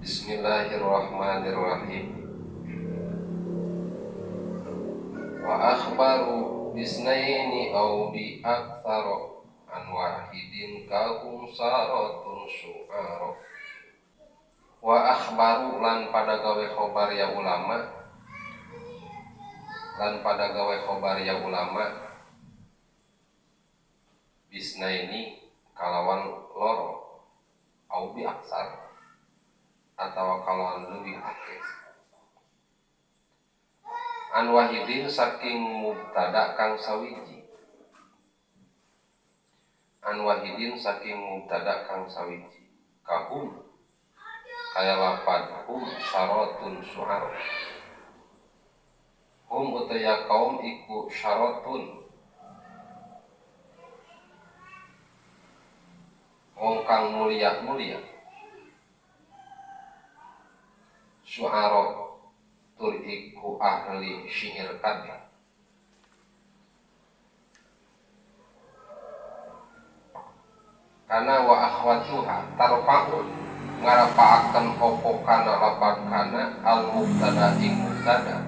Bismillahirrahmanirrahim. Wa akhbaru bisnaini aw bi aktsara an wahidin kahum saratun syu'ara. Wa akhbaru lan pada gawe khobar ya ulama, bisnaini kalawan loro, au bi aksar atau kalawan lebih akeh. An wahidin saking mubtada kang sawiji. Kahum kaya lapad hum syaratun syu'ar. Hum utaya kaum iku syaratun, wong kang mulia-mulia. Syu'ara tur iku ahli syair kabeh. Kana wa akhwatuha tarfa'un ngarapaaken opo kana lapad kana al mubtada ing mubtada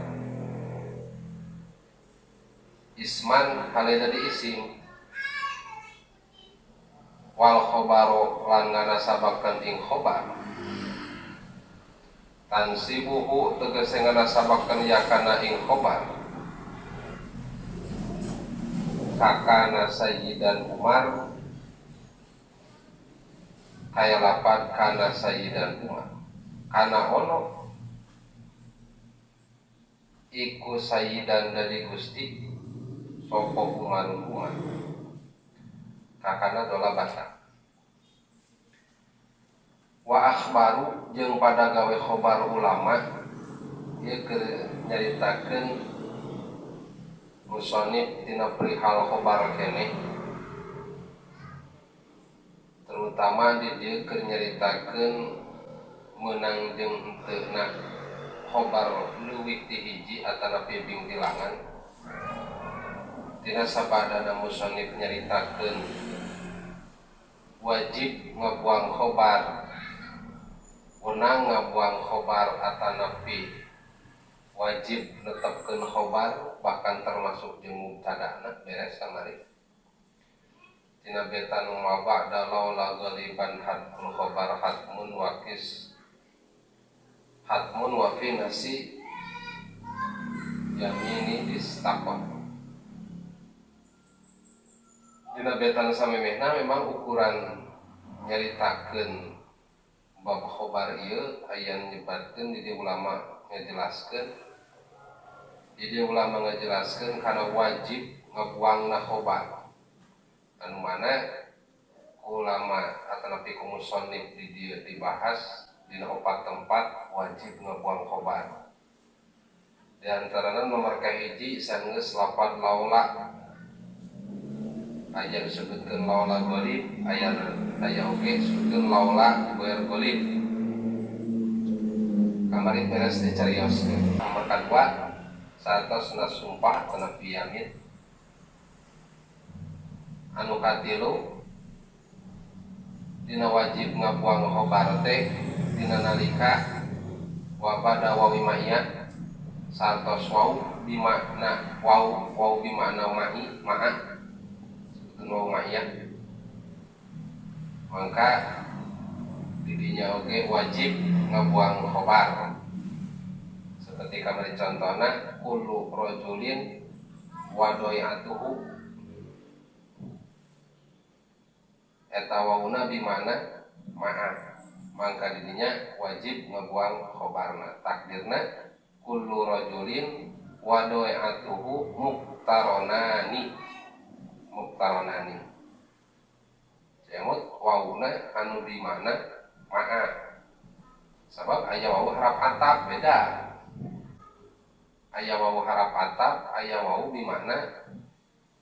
isman hale dadi isim, wal khobaro lan nganasabaken ing khobar, tansibuhu tegese nganasabaken yakana ing khobar, kakana sayyidan Umar kaya lapad kana sayyidan Umar. Kana ono iku sayyidan dari Gusti sopo Umarun Umar, kakana dola basa. Wa akhbaru jeung pada gawe khobar ulama ieu keur nyaritakeun musannif tina perihal khobar keneh, terutama di dieu keur nyaritakeun meunang jeung henteu khobar leuwih ti hiji atanapi bing tilangan. Tina sabadana musannif nyaritakeun wajib ngabuang khobar, wenang ngabuang khobar atanapi wajib netepkeun khobar bahkan termasuk jeung mubtadana beres kamari. Tina beta nu maba'da laula ghaliban hadful khobar hatmun wa fi nasi yamini istaqam. Dina beta nu samemehna memang ukuran nyaritakeun bab khobar ieu aya nyebatkeun di ulama ngajelaskeun kana wajib ngabuangna khobar, anu mana ulama atanapi ku musannif di dieu dibahas dina 4 tempat wajib ngabuang khobar. Di antarana nomor kahiji sanes lapad laula, aya disebutkeun laula ghalib, aya oge disebutkeun laula goer ghalib. Kamari beres dicarioskeun. Nomor kadua saatosna sumpah atanapi yamin. Anu katilu dina wajib ngabuang khobar teh dina nalika wa pada wawi ma'iyah sartos wau bimakna wau bimakna ma'a sebutkeun wau ma'iyah, maka didinya oge wajib ngabuang khobar. Seperti kamari contohna kullu rajulin wa doyatuhu, eta wauna bimana ma'a, maka didinya wajib ngabuang khobarna. Takdirna kullu rajulin wa doyatuhu muktaronani. Jemut wauna anu bimana ma'a, sabab aya wau harap atap beda. Aya wau harap atap, aya wau bimana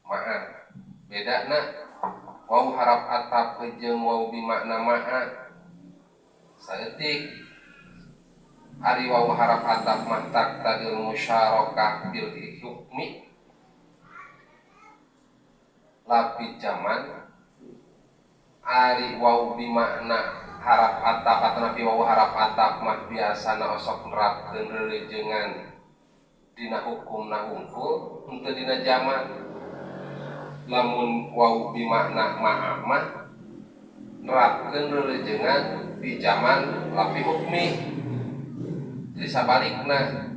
ma'a. Bedana wau harap atap jeung wau bimakna ma'a saeutik. Ari wau harap atap mah taqtadil musyarakah bil hukmi, lapi zaman ari wau bimakna harap atap atau napi wau harap atap mah biasana osok nerapkeun relejengan dina hukum na hungkul henteu dina zaman. Lamun wau bimakna maaf mah nerapkeun relejengan di zaman lapi hukmi. Jadi sabalikna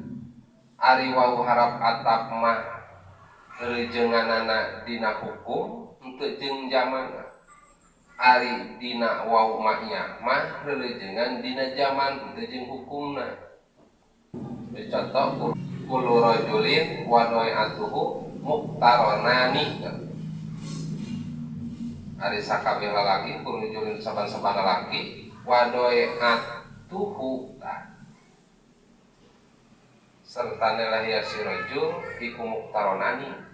ari wau harap atap mah relejenganana dina hukum henteu jeung zaman. Ari dina wau ma'iyah mah relejengan dina zaman henteu jeung hukumna. Contoh kullu rajulin wa doyatuhu muqtaronani. Ari sakabeh lalaki kullu rajulin saban-saban lalaki wa doyatuhu serta nelahia si rajul iku muqtaronani.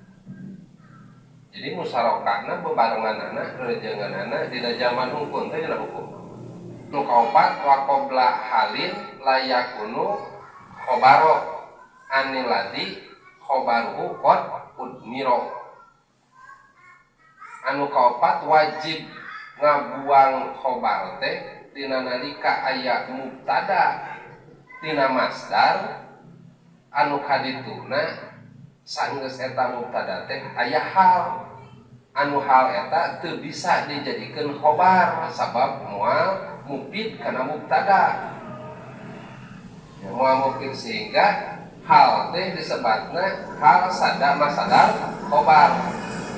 Jadi musarokahna bebarenganana rejenganana dina zaman hukum teh dina hukum. Nu kaopat wa qabla halin layakunu khobaro aniladi khobaruhu qad udmiro. Anu kaopat wajib ngabuang khobar teh dina nalika aya mubtada dina masdar anu kadituna saenggeus eta mubtada teh aya hal anu hal eta teu bisa dijadikeun khobar sabab moal mufid kana mubtada. Moal mufid sehingga hal teh disebutna hal sada masadar khobar.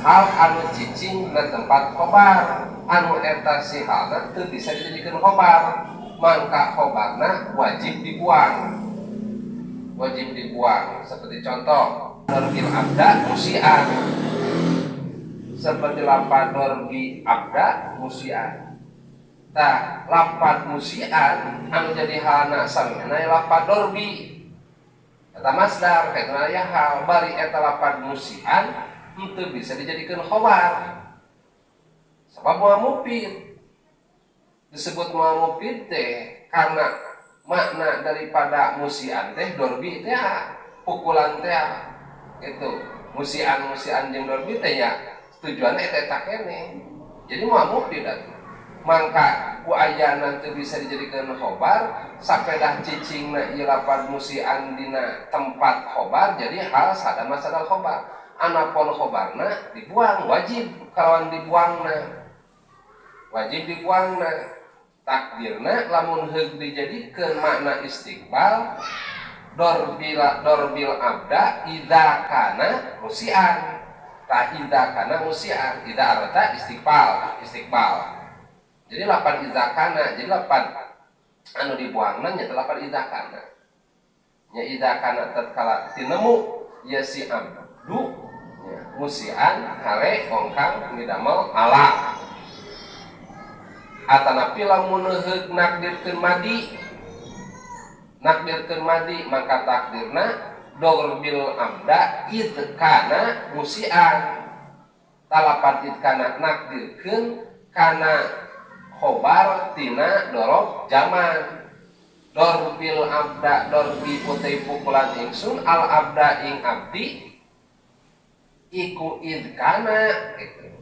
Hal anu cicing na tempat khobar anu eta si halna teu bisa dijadikeun khobar mangka khobarna wajib dibuang. Wajib dibuang seperti contoh dorbil abda musian, seperti lapad dorbi abda musian. Nah, lapad musian anu jadi halna samina lapad dorbi eta masdar kaitna aya hal bari eta lapad musian henteu bisa dijadikeun khobar sabab moal mufid. Disebut moal mufid teh karena makna daripada musian teh dorbi teh pukulan teh itu musian jeung dorbi teh ya tujuanna eta kene. Jadi moal mufid mangka ku ayana teu bisa dijadikeun khobar sapedah cicingna ieu lapad musian dina tempat khobar jadi hal sada masadal khobar. Anapun khobarna dibuang wajib kalawan dibuangna wajib dibuangna. Takdirna lamun heug dijadikeun makna istiqbal dorbil abda idza kana musian. Ta idza kana musian idza arata istiqbal. Jadi lapan idza kana jadi lapan anu dibuangna nya lapan idza kana. Nya idza kana tatkala tinemu ya si abdu nya musian hale ongkang midamel ala. Atanapi lamun heug nakdirkeun madi maka takdirna dorbil abda id kana musian. Talapat id kana nakdirkeun kana khobar tina dorob zaman. Dorbil abda dorbi putih pukulan ingsun al abda ing abdi iku id kana gitu.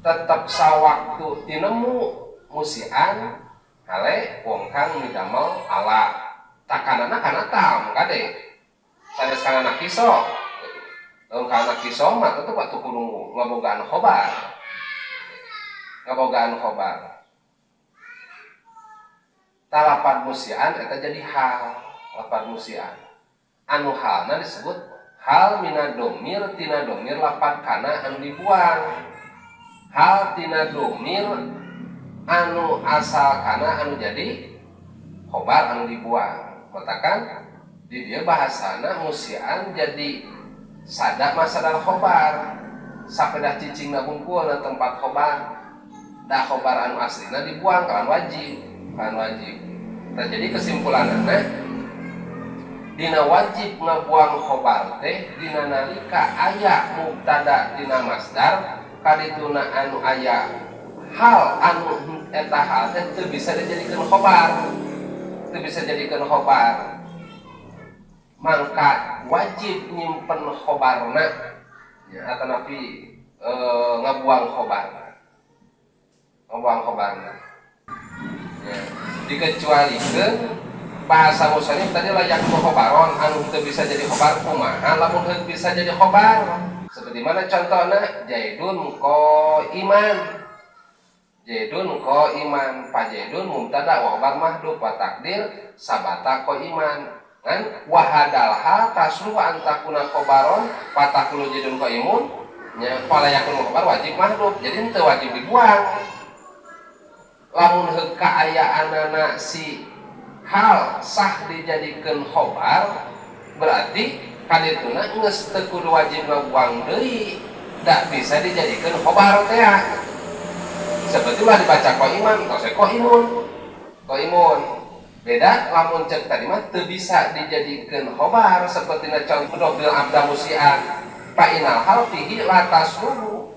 Tetap sawaktu tinemu musian hale wong kang midamel ala takanana kana tam kade sanes kana kiso lamun kana kiso mah tetep atuh kudu ngabogaan khobar talapad musian eta jadi hal lapad musian anu halna disebut hal mina domir tina domir lapad kana anu dibuang. Hal tina domir anu asal kana anu jadi khobar anu dibuang. Katakan di dia bahasana musian jadi sada masadal khobar sapedah cicingna hungkul na tempat khobar da khobar anu aslina dibuang kan wajib. Nah, jadi kesimpulanana dina wajib ngabuang khobar teh dina nalika aya mubtada dina masdar kadituna anu aya hal anu eta hal teh teu bisa dijadikeun khobar mangka wajib nyimpen khobarna ya atanapi ngabuang khobar ngomong khobarna ya. Dikecualikeun bahasa musannif tadi layak khobaron anu teu bisa jadi khobar kumaha lamun bisa jadi khobar seperti mana contohnya Zaidun qaiman Pak Zaidun mubtada wa khabar mahdhuf wa takdir sabata qaiman kan wa hadal hal taslu antakuna khobaron patakulu Zaidun qaimun nya fala yakun khobar wajib mahdhuf jadi teu wajib dibuang lamun heuka aya anana si hal sah dijadikeun khobar berarti kadituna geus teu kudu wajib ngabuang deui da bisa dijadikeun khobar teh seperti lah dibaca qaiman tose qaimun beda lamun cek tadi mah teu bisa dijadikeun khobar seperti na contoh bil abda musian fa inal hal fihi la tasruhu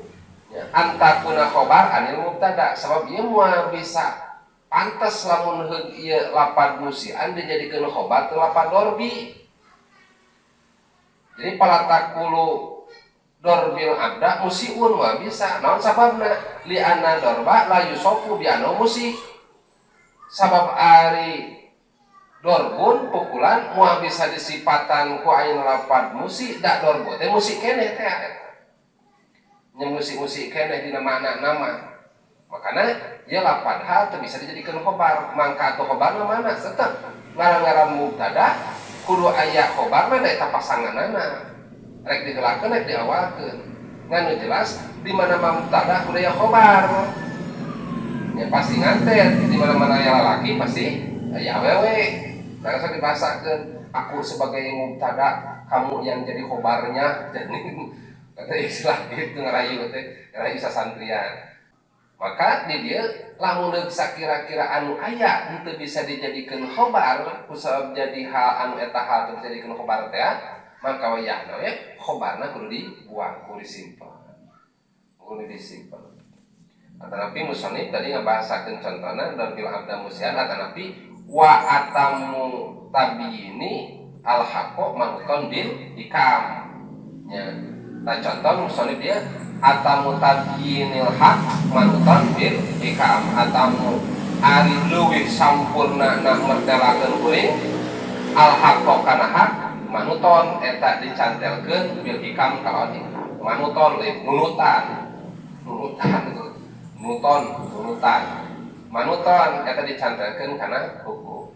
antakuna khobar anil mubtada sebab ieu moal bisa pantes lamun ieu lapad musian dijadikeun khobar teu lapad dorbi. Jadi palatakulu dorbil abda musiun mah bisa naon sababna li anna dorba la yusofu bi anna musi sabab ari dorbun pukulan moal bisa disipatan ku ayeuna lapad musi da dorbo teh musi keneh teh nya musi keneh dina nama makana ieu lapad hal teu bisa dijadikeun khobar mangka atuh khobarna mana tetep ngaran-ngaran mubtada kudu aya khobarna da eta pasanganana rek digeulakeun rek diawalkeun nganu jelas di mana mubtada kudu aya khobar ya pasti nganter di mana-mana aya lalaki pasti aya awewe langsung dibahasakeun aku sebagai mubtada kamu yang jadi khobarnya jadi kata istilah gitu ngarayu teh ngarayu sasantrian maka di dia lamun bisa kira-kira anu aya henteu bisa dijadikeun khobar kusabab jadi hal anu eta hal teu dijadikeun khobar teh maka wayahna we khobarna kudu dibuang kudu disimpen atanapi musannif tadi ngabahasakeun contona dan bil abda musian atanapi wa atamu tabini al haqqo manqon bil ikam nya nah contoh musannif dia atamu tabyinil haq manuton bil ikam atamu ari leuwih sampurna na mertelakeun kuring al haqqo kana hak manuton eta dicantelkeun bil ikam kalawan ikam manuton nunutan eta dicantelkeun kana hukum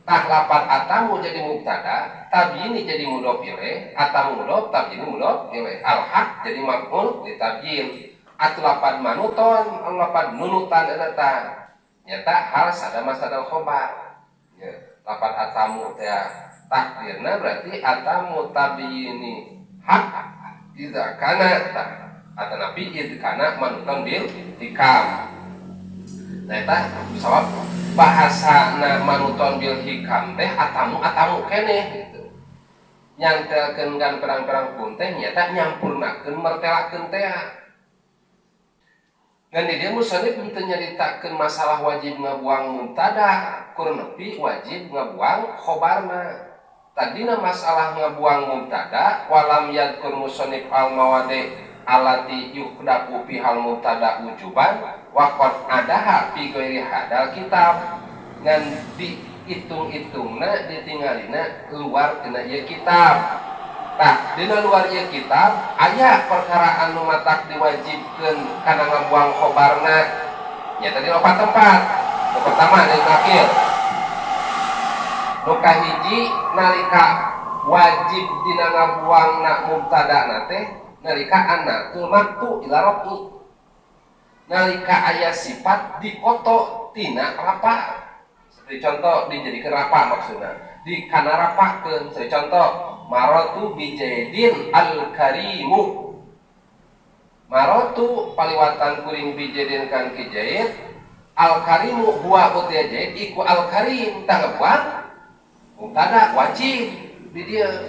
tah lapat atamu jadi mubtada tabyini jadi mudhof ilaih atamu mudhof tabyini mudhof ilaih al haq jadi maf'ul li tabyin atu lapat manuton lapat nunutan eta nyata hal sada masdar khobar ya lapat atamu teh takdirna berarti atamu tabyini haq idza kana atanapi idza kana manuton bil hikam nah eta sawab bahasana manuton bil hikam teh atamu keneh gitu nyantelkeun kan perang-perang pun teh nyata nyampurnakeun mertelakeun teh ngan di dieu musannif henteu nyaritakeun masalah wajib ngabuang mubtada kurang nepi wajib ngabuang khobarna tadina masalah ngabuang mubtada walam yadkur musannif al mawadi alati yuqdaku fi hal mubtada wujuban waqad adaha fi ghairi hadal kitab ngan dihitung-hitungna ditinggalina luar tina ieu kitab tah dina luar ieu kitab aya perkara anu matak diwajibkeun kana ngabuang khobarna nya tadi 4 tempat nu pertama anu nakil nu kahiji nalika wajib dina ngabuangna mubtadana teh nalika anatul maktu ila rafi nalika aya sifat dikoto tina rapa seperti contoh dijadikeun rapa maksudna di kana rapakeun seperti contoh maratu bijaidin al karimu maratu paliwatan kuring bijaidin kan kijaid al karimu huwa utia jaid iku al karim tanggapan mubtada wajib di dia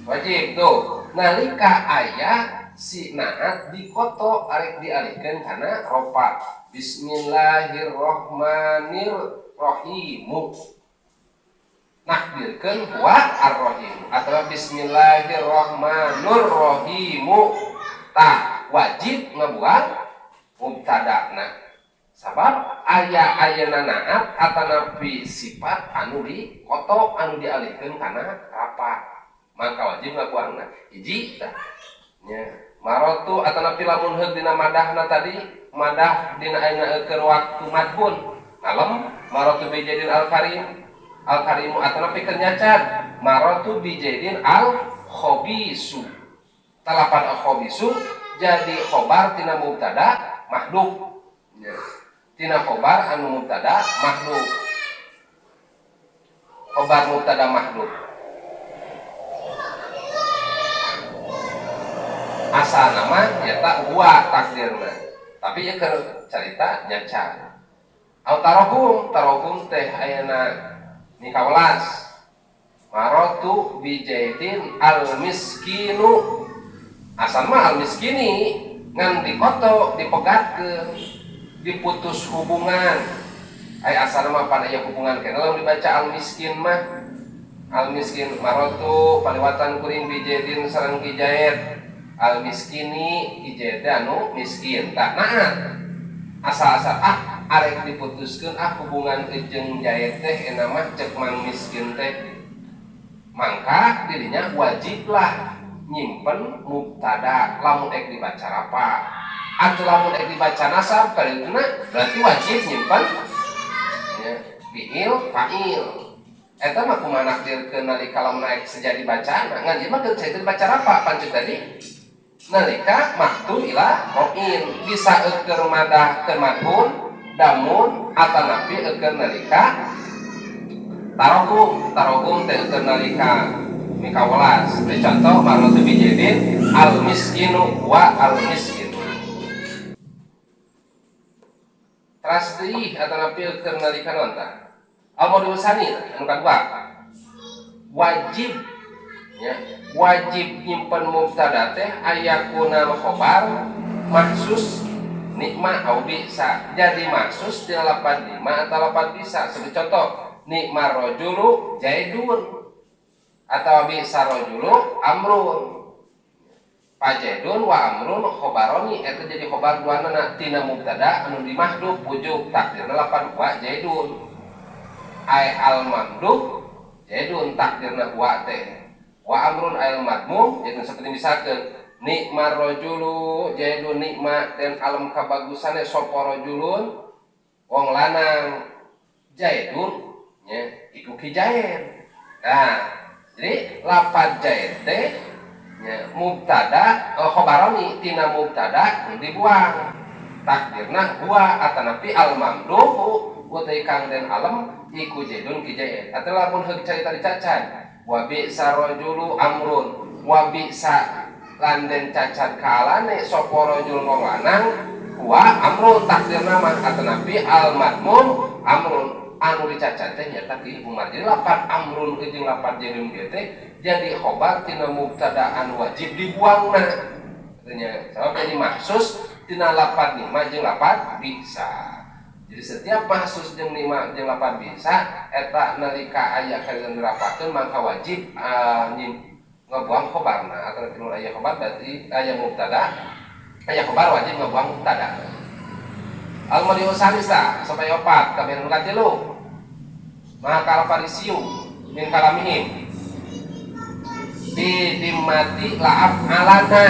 wajib tuh nalika aya si naat dikoto arek dialihkeun kana rofa bismillahirrahmanirrahim nakdirkeun huwa ar-rahim atau bismillahirrahmanirrahim tah wajib ngabuang mubtadana sabab aya naat atanapi sifat anu di koto anu dialihkeun kana rapat maka wajib ngabuangna hiji nya marotu atanapi lamun heug dina madahna tadi madah dina ayeuna keur waktu madbun malam marotu bijadin al-karimu atanapi keur nyacan marotu bijadin al-khobisu talapan al-khobisu jadi khobar tina mubtada mahdhuf tina khobar anu mubtada mahdhuf khobar mubtada mahdhuf asal nama nyata huwa takdirna tapi ya keur carita nyacan au tarogum teh ayeuna mikawelas marotu bijaidin al miskinu asal mah al miskini ngan dikoto dipegatkeun diputus hubungan asal mah pada aya hubungan kana lamun dibaca al miskin mah al miskin marotu paliwatan kuring bijaidin sareng kijaid al miskini kijaid anu miskin tak naat asal-asal arek diputuskeun hubungan jeung jaid teh eta mah cek mang miskin teh mangka dirinya wajiblah nyimpen mubtada lamun ek dibaca rafa atau lamun ek dibaca nasab kareuna berarti wajib nyimpen ya fiil fa'il eta mah kumaha nakdirkeun nalika lamun ek sejadi bacaan ngan ieu mah keur dibaca rafa pancet tadi nalika maktu ila roin bisa keur madah keur madhun damun atanapi keur nalika tarogum teh keur nalika mikawelas contoh marotu bijadin al miskinu wa al miskinu trasdih atanapi keur nalika nonta al-modul sani anu kadua wajib ya wajib nyimpen mubtada teh ayakuna khobar mahsus nikma au bisa jadi mahsus tina lapan nikma atau lapan bisa sebagai contoh nikma rajulu jaidun atau bisa rajulu amrun pajaidun wa amrun khobaroni eta jadi khobar duanana tina mubtada anu dimahdhuf wujub takdirna lapan wa jaidun ay al mamduh jaidun takdirna wa teh wa amrun ayal madmum jadi seperti misalkan nikmar rajulu jaidun nikmat dan alam kabagusane sapa rajulun wong lanang jaidun nya iku kijaid nah jadi lafaz jaid teh nya mubtada khobaroni tina mubtada dibuang takdirna huwa atanapi al mamduh utai kang den alam iku jaidun kijaid atawa lamun heug carita dicacan wa bi'sa rajulu amrun wa bi'sa landen cacat kalane sapa rajul wong lanang wa amrun takdirna mah atanapi al madmum amrun anu dicacat teh nyata ki umar jadi lapan amrun jeung lapan jaidun teh jadi khobar tina mubtada anu wajib dibuangna katanya sabab jadi mahsus tina lapan lima jeung lapan bisa jadi setiap mahsus jeung lima jeung lapan bisa eta nalika aya kalian dirapakeun maka wajib ngebuang khobarna atau kalau aya khobar berarti aya mubtada aya khobar wajib ngebuang mubtada al-madiu salisa sampai 4 kabeh nu katilu maka al-farisiu min kalamihim di dimati la'af alana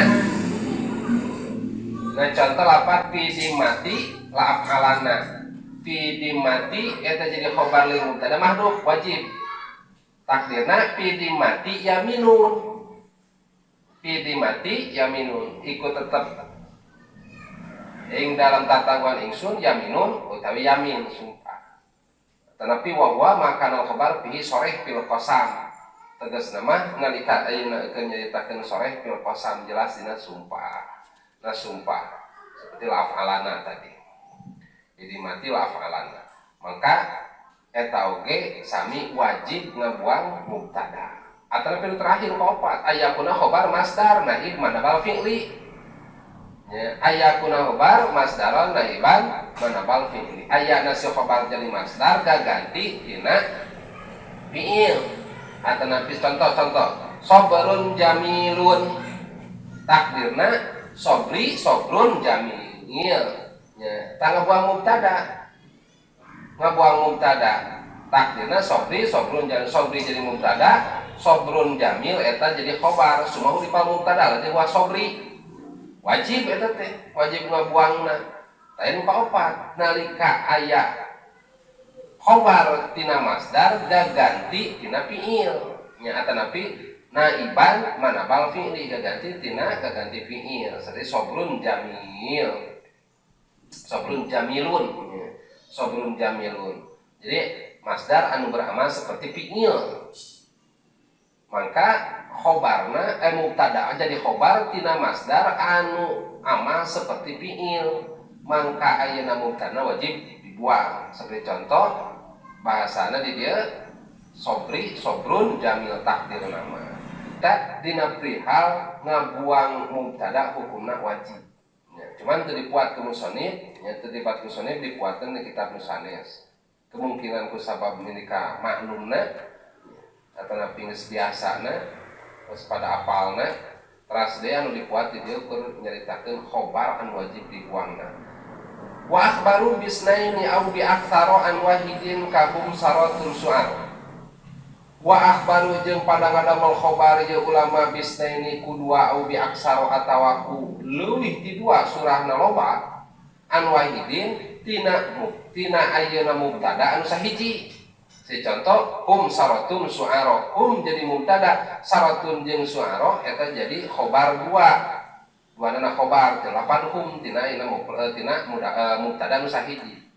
nah contoh lapat fi dimati la'af alana fi dimati eta jadi khobar lil mubtada mahdhuf wajib takdirna fi dimati yaminun fi dimati yaminun ikut tetap ing dalam tataguan ingsun yaminun utawi yamin sumpah tetapi wawa makan al-khobar bihi soreh fil qasam tegas nama nalika ayeuna keun nyaritakeun soreh fil qasam jelas dina sumpah nah sumpah seperti la'afalana tadi jadi mati la'afalana maka eta oge sami wajib ngabuang mubtada atau pil terakhir kaopat ayakuna khobar masdar naib manabal fi'li ya ayakuna khobar masdaran naiban manabal fi'li ayakna si khobar jadi masdar gaganti dina fi'il atau nabi contoh sobrun jamilun takdirna sobrun jamil nya tangga buang mubtada ngabuang mubtada takdirna sobri sobrun jadi mubtada sobrun jamil eta jadi khobar sumahu dipal mubtada jadi wa sobri wajib eta teh wajib ngabuangna lain kaopat nalika aya khobar tina masdar gaganti tina fiil nya atanapi naiban manabal fi'li gaganti tina gaganti fi'il seperti sobrun jamilun sobrun jamilun jadi masdar anu beramal seperti fi'il maka khobarna mubtada jadi khobar tina masdar anu amal seperti fi'il maka ayeuna mubtada wajib dibuang seperti contoh bahasana di dia sobri sobrun jamil takdir nama tak dina prihal ngabuang mubtada hukumna wajib ya, cuman teu dipuat ke musonif nya teu dipuat ke musonif dipuatkeun di kitab nusanes kemungkinan ku sabab minika maklumna atawa pingis biasana terus pada apalna teras deui anu dipuat di dieu keur nyaritakeun khobar anu wajib dibuangna wa akhbaru bisnaini aw bi aktsara an wahidin kabum saratul su'ar wa akhbaru jeung pada ngadamel khobar jeung ulama bisnaini ku dua aw bi aktsara atawa ku leuwih ti dua surahna loba an wahidin tina ayeuna mubtada anu sahiji contoh saratun su'ara jadi mubtada saratun jeung su'ara eta jadi khobar dua duana khobar delapan tina mubtada nu sahiji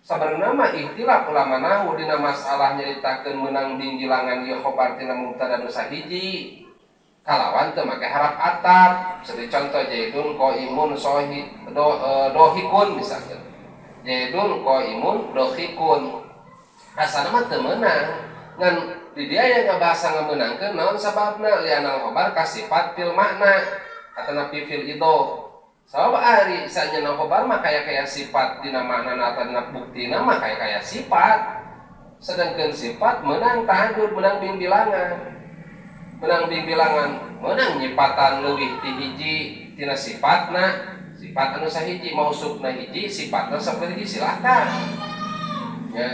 sabarna mah ikhtilaf ulama nahwu dina masalah nyaritakeun meunang dinggilangan ieu khobar tina mubtada nu sahiji kalawan teu make harap atap seperti contoh jaidun qaimun dohikun misalkan jaidun qaimun dohikun asalna mah teu meunang ngan di dia yang ngabahasa ngameunangkeun naon sababna lianal khobar kasifat fil makna atau fil itu sabab ari sanya khobar mah kaya sifat dina maknana atau dina buktina mah kaya sifat sedangkan sifat menang tahadur menang bilangan menang nyipatan leuwih ti hiji tina sifatna sifat anu sahiji mausufna hiji sifatna saperti silahkan ya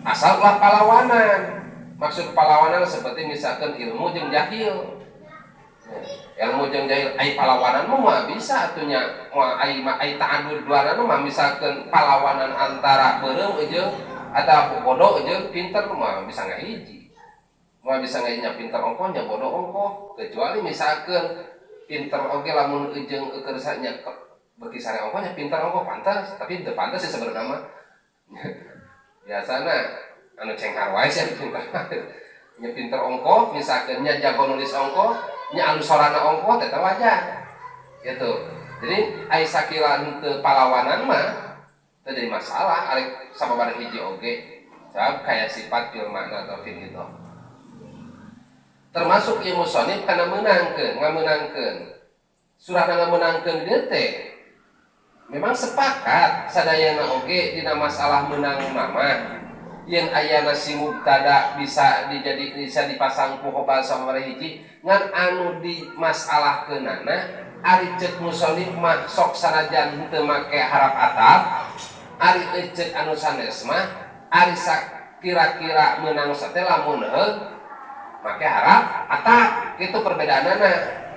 asal ulah palawanan maksud palawanan seperti misalkan ilmu jeung jahil ilmu jeung jahil ai palawanan mah bisa atunya mah ai ta'adud duana mah misalkan palawanan antara beureum jeung atawa bodoh jeung pinter mah bisa ngahiji mah bisa ngahinya pinter ongkoh nya bodoh ongkoh kecuali misalkan pinter oge lamun jeung keur nya beuki sare ongkoh nya pinter ongkoh pantas tapi teu pantas sih sebenarnya mah biasana anu cenghar wae sih pinter nya pinter ongkoh misalkan nya jago nulis ongkoh nya anu sorana ongkoh teh wajar gitu jadi ai sakila henteu palawanan mah teu jadi masalah arek sababaraha hiji oge sabab kaya sifat fil makna atau fil itu termasuk ieu musannif kana ngameunangkeun surahna ngameunangkeun dieu teh memang sepakat sadayana oge dina masalah meunang mah yang ayana si mubtada bisa dipasang ku khobar sababaraha hiji ngan anu di masalah keunana ari ceuk musannif mah sok sanajan henteu make harap atap ari ceuk anu sanes mah ari kira-kira meunang teh lamun make harap atap kitu perbedaanana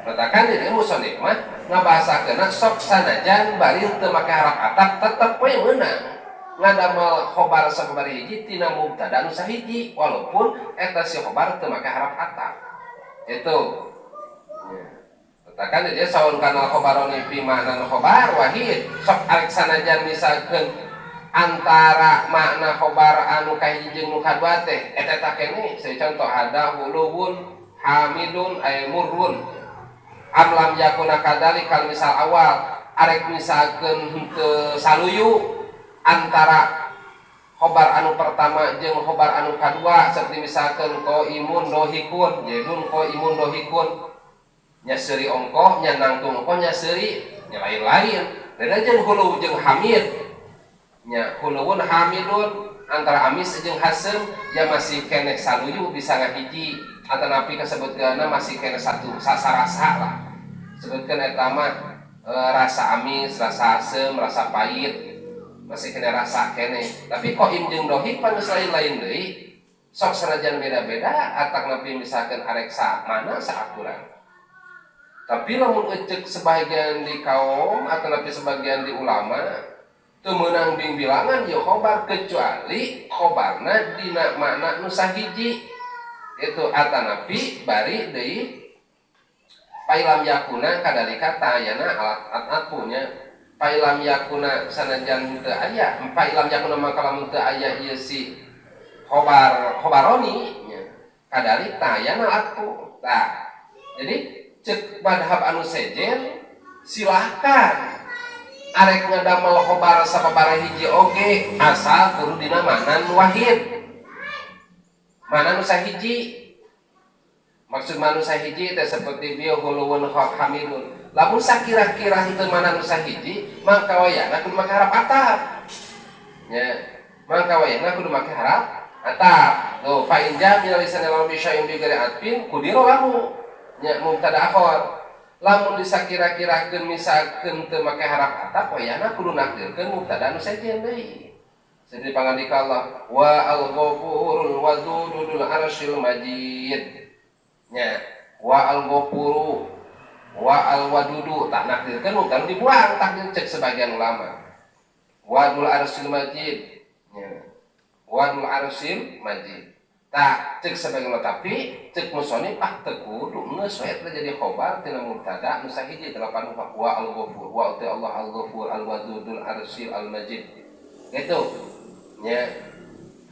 matakan di musannif mah ngabahasakeun sok sanajan bari henteu make harap atap tetep we meunang ngadamel khobar sababaraha hiji tina mubtada anu sahiji walaupun eta si khobar teu make harap atap itu katakan dia saun kana khobaroni fi makna khobar wahid sok arek sanajan misalkeun antara makna khobar anu kahiji jeung nu kadua teh eta kene saya contoh ada hulubun hamidun ay murrun amlam yakuna kadali kal misal awal arek misalkeun henteu saluyu antara khobar anu pertama jeung khobar anu kadua seperti misalkan qaimun dohikun jaidun qaimun dohikun nya seuri ongkoh nya nangtung ongkoh nya seuri nya lain-lain beda jeung hulu jeung hamid nya huluun hamidun antara amis jeung hasem ya masih keneh saluyu bisa ngahiji atanapi kasebutkeunna masih keneh satu sasarasa lah sebutkeun eta mah rasa amis rasa hasem rasa pahit masih kena rasa kene. Tapi qaim jeung dohik pan lain-lain deui. Sok sanajan beda-beda atak napi misalkan arek sa mana saakurang. Tapi lamun ecek sebagian di kaum atau napi sebagian di ulama teu meunang bilangan ya khobar kecuali khobarna dina makna nu sahiji. Itu atanapi bari deui pailam yakuna kadalika tayana alat punya pailam yakuna sanajan teu aya pailam yakuna maka lamun teu aya ieu si khobaroni nya kadalik tayana atpu. Tah jadi cek madhab anu sejen silahkan arek ngadamel khobar sababaraha hiji oge asal kudu dina makna nu wahid. Mana nu sahiji maksud manu sahiji teh seperti bieu huluun hamidun. Lamun sakira-kira henteu mana nu sahiji mangka wayahna kudu make harap atap nya mangka wayahna kudu make harap atap. Tuh fa in jaa min lisan lawan bisya'in bi ghairi atfin qudira lahu nya mubtada akhir. Lamun disakira-kirakeun misalkeun teu make harap atap wayahna kudu nakdirkeun mubtada nu sejen deui. Jadi pangandika Allah wa al-ghafurul wadudul arsyil majid nya wa al-ghafuru wa al-wadudu tak nakdirkeun mungkin dibuang takdir cek sebagian ulama wadul arsyil majid nya wadul arsyil majid tak cek sebagian ulama tapi cek musonif teu kudu geus we jadi khobar tina mubtada nu sahiji 8 wa al-ghafur wa Allah al-ghafur al-wadudul arsyil al-majid gitu nya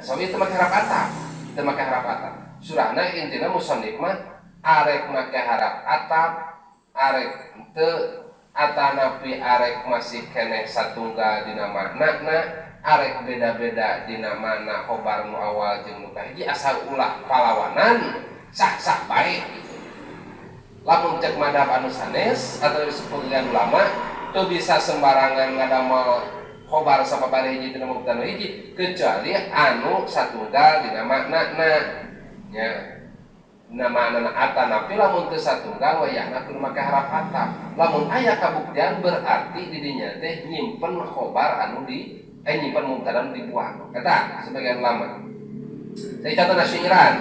soalnya itu make harap atap itu make harap atap surahna intina musannif mah arek make harap atap arek teu atanapi arek masih keneh satunggal dina maknana arek beda-beda dina mana khobar nu awal jeung nu kahiji asal ulah palawanan sah-sah bae. Lamun cek madhab anu sanes atau sebagian ulama teu bisa sembarangan ngadamel khobar sababaraha hiji tina mubtada hiji kecuali anu satunggal dina maknana nya dina maknana atanapi lamun teu satunggal wayahna kudu make harap atap. Lamun aya kabuktian berarti di dinya teh nyimpen khobar anu di nyimpen mubtada anu dibuang eta sebagian ulama. Saya contoh nasyiran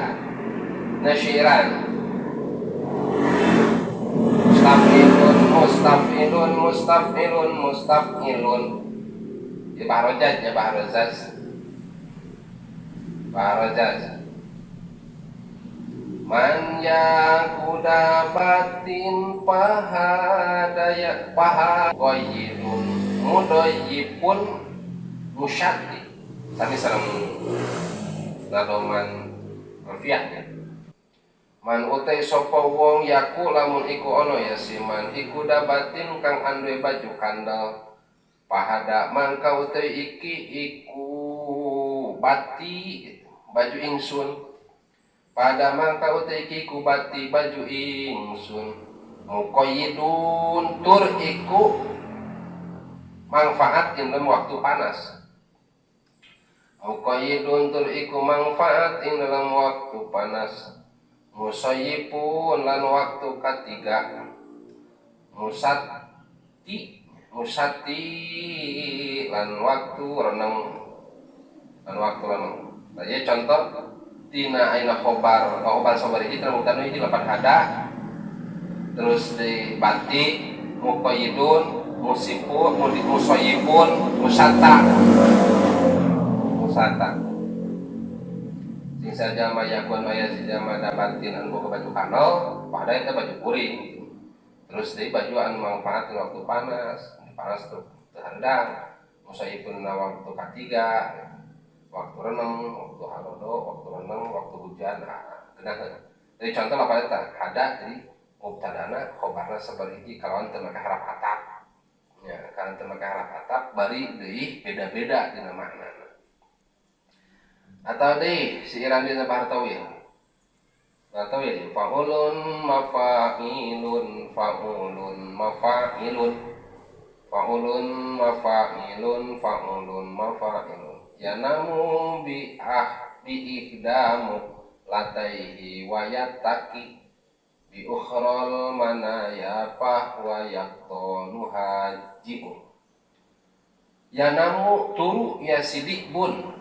mustafilun di Bahrojaz ya Bahrojaz man yakuda batin pahadaya pahagoyidun mudoyipun musyati tadi salam ladoman mafiahnya man utai sopo wong yaku lamun iku ono ya siman iku dabatin kang andue baju kandal pahada mangka utai iki iku bati baju ingsun pada mangka utai iki iku bati baju ingsun muqayyidun tur iku manfaat ing dalam waktu panas muqayyidun tur iku manfaat ing dalam waktu panas musayyipun lan waktu ketiga musati lan waktu renang jadi contoh tina aina khobar sobar ini terbukan ini 8 hada terus di bati muqayyidun musipun musayyipun musata saja mayakun maya sijama dapatin anu boga baju kanal pada itu baju kuring terus deui baju anu manfaat waktu panas tuh terhendang musayyipun waktu ketiga waktu renang waktu halodo waktu renang waktu hujan genah jadi contoh apa eta ada jadi mubtadana khobarna sabariji kalawan teu make harap atap nya kan teu make harap atap bari deui beda-beda dina maknana atau deh si Iran dina bahar tawil fa'ulun mafa'ilun yanamu bi ihdamu lataihi wa yattaqi bi ukhral manaya fa wa yaqtanu haji'u Yanamu turu ya sidik bun,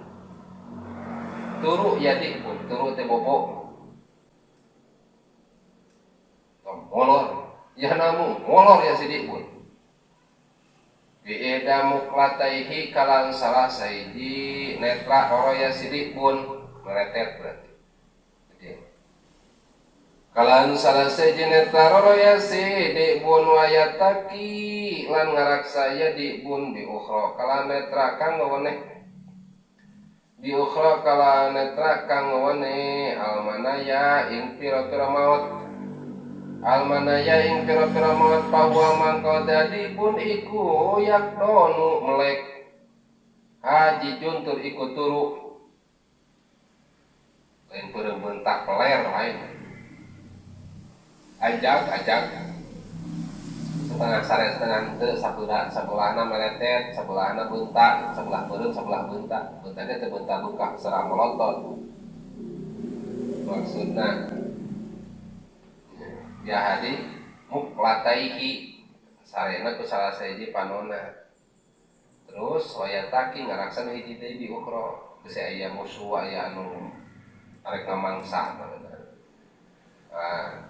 turu ya dik bun, turu teh bobo, molor. Yanamu molor ya sidik bun. Bieda muklataihi kalan salah saiji netra oroya sidik bun, meletet berarti. Kalan salah saiji netra oroya sidik bun wayataki lan ngaraksa ya dik bun di ukhra kalan netra kang ngewene di ukhra kalan netra kang ngewene almanaya ing pira-pira maut. Almanaya ing pira-pira maut bahwa mangko dadi pun iku yak donu melek haji juntur iku turu lain peureum bentak peler lain ajag setengah sare setengah teu sabelahna meletet sabelahna bentak sebelah peureum sebelah bentak bentaknya teu bentak buka serang melotot maksudna ya hadi muklataihi sarena ku salah saiji panona terus wayataki ngaraksan hiji deui di ukhra geus aya musuh aya anu arek ngamangsa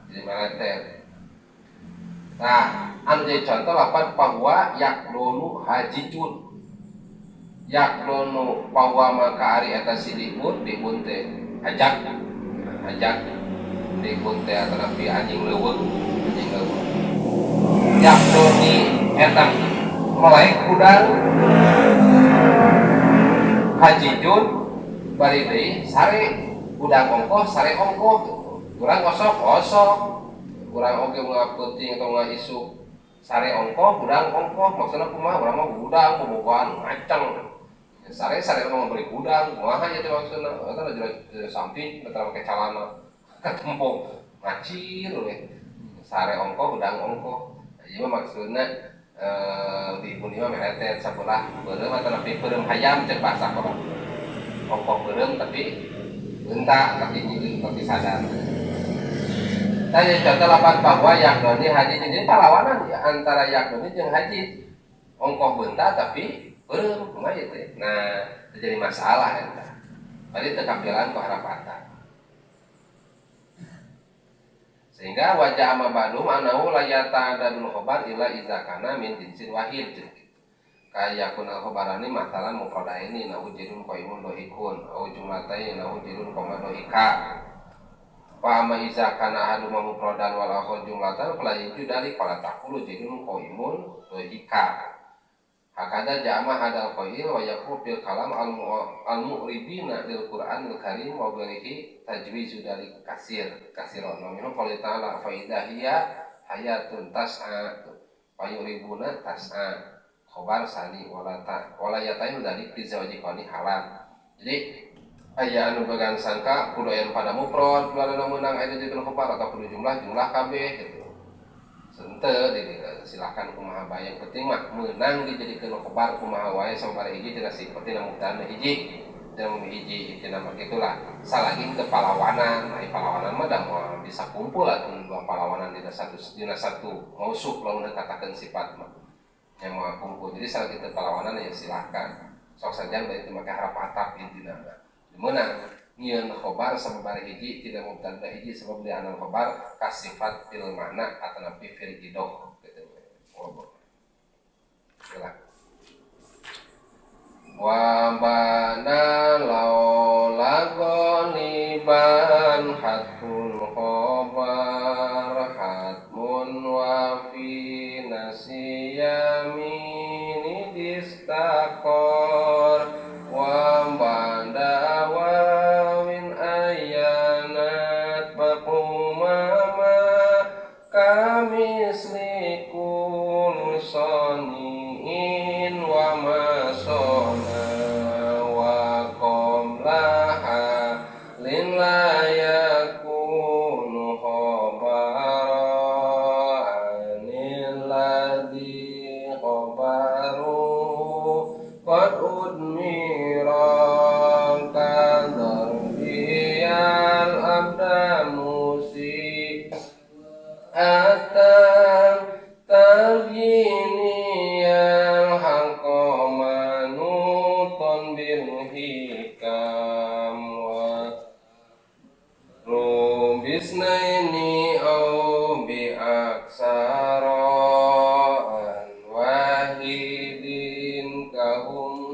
jadi meletet. Nah anu jadi contoh lapan bahwa yakdonu hajijun yakdonu bahwa maka ari eta silibun dibun teh ajak dibun teh atanapi anjing leuweung yakdoni eta melek udang hajijun bari deui sare udang ongkoh sare ongkoh urang osok urang oge ngapeuting atau ngaisu sare ongkoh udang ongkoh maksudna kumaha urang mah udang bobogohan ngaceng sare mah beri udang kumaha nya teh maksudna eta jadi samping eta make calana ketempung ngacir we sare ongkoh udang ongkoh ieu mah maksudna di ibu mah meletet sabelah beureum atanapi peureum hayam cek bahasa orang ongkoh beureum tapi bentak tapi sadar. Tanya contoh lapan bahwa yakdoni haji jadi perlawanan ya antara yakdoni jeung haji ongkoh bentak tapi beureum kumaha ieu teh. Nah, terjadi masalah eta. Bari teu kampilan ku harapatan. Sehingga wajah ama badum anahu la yata'adadul khabar illa idza kana min jinsin wahid gitu. Kaya kunal khabarani matalan mufradaini nahu jirun qaimun dohikun au jumlatai nahu jirun qoma dohika. Fa amma idza kana ahadu mufradan wal akhar jumlatan fala yaju dari fala taqulu jirun qaimun dohika. Hakada jama hadal qail wa yaqul fil kalam al-mu'ribina lil Qur'anil Karim wa barihi tajwizu dari kasiron minhu qala ta'ala fa idahiyya hayatun tas'a fa yuribuna tas'a khabar sani wala yatayu dari bizawajikoni halal. Jadi aya anu bagan sangka kudu aya pada mufrad keluarna meunang aya dikeun khabar atau kudu jumlah kabeh gitu. Senteu silakan kumaha bae yang penting mah meunang dijadikeun khabar kumaha wae sabaraha hiji tina sifatna mubtada hiji dan hiji tina mah gitulah salagi teu palawanan ai palawanan mah da moal bisa kumpul atuh dua palawanan dina satu mausuf lamun katakeun sifat mah yang moal kumpul jadi salagi teu palawanan ya silakan sok saja bae teu make harap atap intina meunang nyieun khobar sababaraha hiji tidak mubtada hiji sabab li anal khobar kasifat fil makna atanapi fil idoh gitu. Wa bana laula ghaliban hatul khobar hatmun wa fi nasiyamini distaqor wa banda mislikul soniin wa masona wa qomlaha lin la yakun bisnaini au bi aksara an wahidin kahum